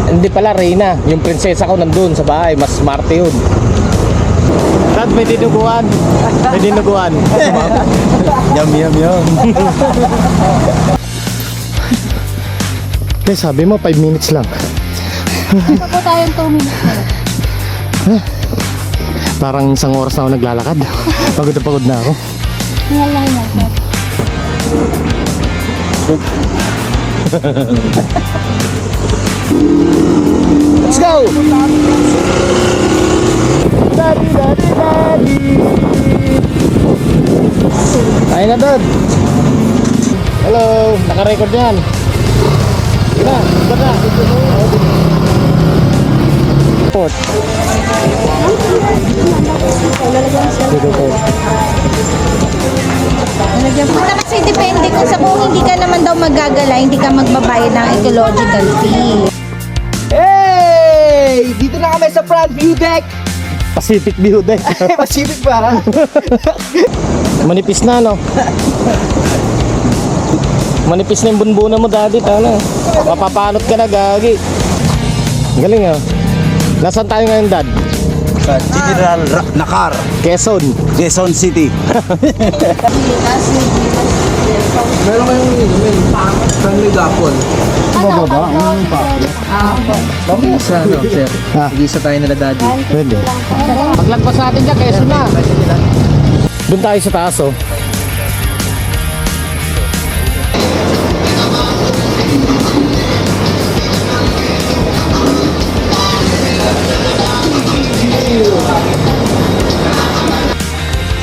Hindi pala, Reyna. Yung prinsesa ko nandun sa bahay. Mas smarte yun. Dad, may dinuguan. May dinuguan. Yum, yum, yum. Eh, sabi mo 5 minutes lang. Ito po tayong 2 minutes na. Parang isang oras na ako naglalakad. Pagod na pagod na ako. Ngayon lang yan, sir. Let's go! Daddy, daddy, daddy. Ayun na, Dad. Hello, naka-record yan. Yun na, iba na. Port. Dito po. Basta kasi depende kung sa kung hindi ka naman daw magagala, hindi ka magbabayad ng ecological fee. Hey! Dito na kami sa front view deck. Pacific view deck. Pacific ba? Manipis na, no? Manipis na yung bunbuna mo, Daddy. Tana. Mapapalot ka na, gagi. Galing, oh. Nasaan tayo ngayon, Dad? General Nakar, Quezon. Quezon City. Meron kayong friendly gapon. Bababa? Bakit sa ano, sir? Igisa tayo nila daddy. Pwede. Paglagpas natin dyan, Quezon na. Doon tayo sa taas, oh.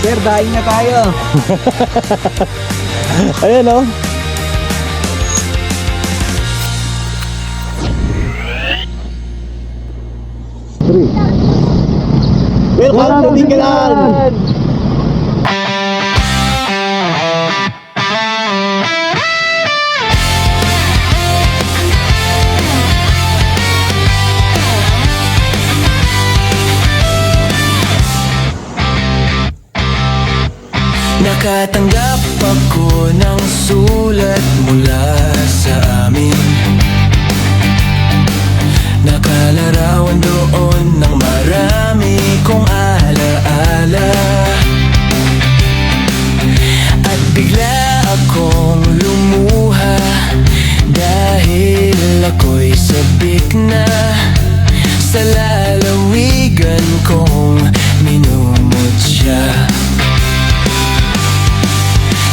Sir, daing na tayo. Ayan, oh. Welcome to Dingalan! Nakatanggap ako ng sulat mula sa amin. Nakalarawan doon ng marami kong alaala. At bigla akong lumuha dahil ako'y sabik na sa lalawigan kong minumutya.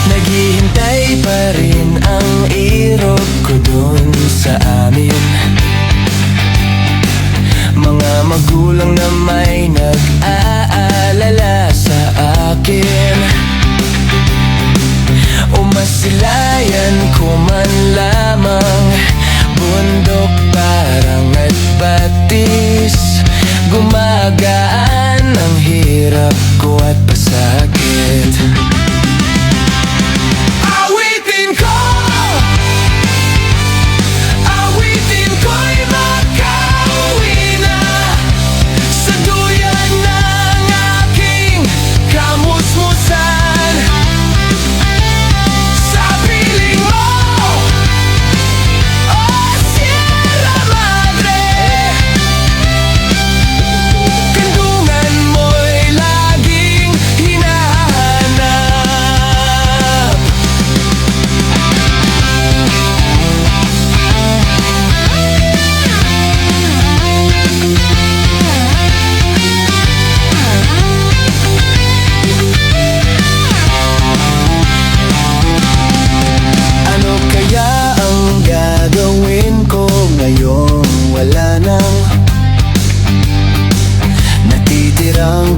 Naghihintay pa rin ang irog ko dun sa amin. Mga magulang na may nag-aalala sa akin. Umasilayan ko man lamang bundok parang at batis. Gumagaan ang hirap ko at pasakit.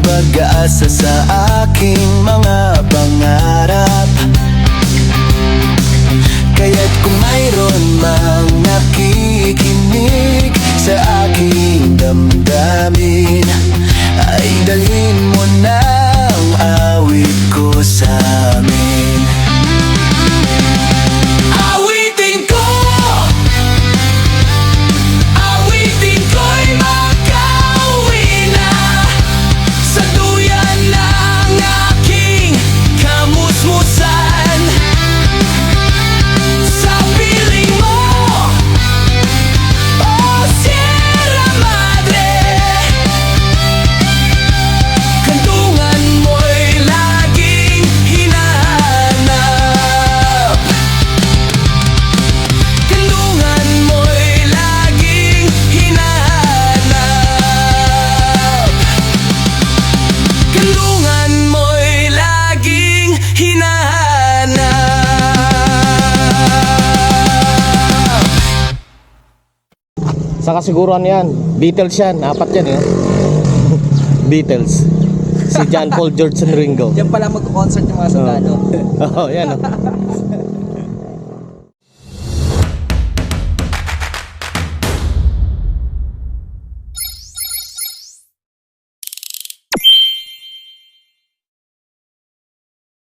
Pag-asa sa aking mga pangarap. Kaya't kung mayroon mang nakikinig sa aking damdamin, ay dalhin mo na ang awit ko sa amin. Awitin ko, awitin ko'y makauwi na sa duyan ng Saka siguro ano yan, Beatles yan, 4 yan eh. Beatles. Si John Paul, George and Ringo. Diyan pala mag-concert yung mga sundalo. Oo, yan oh.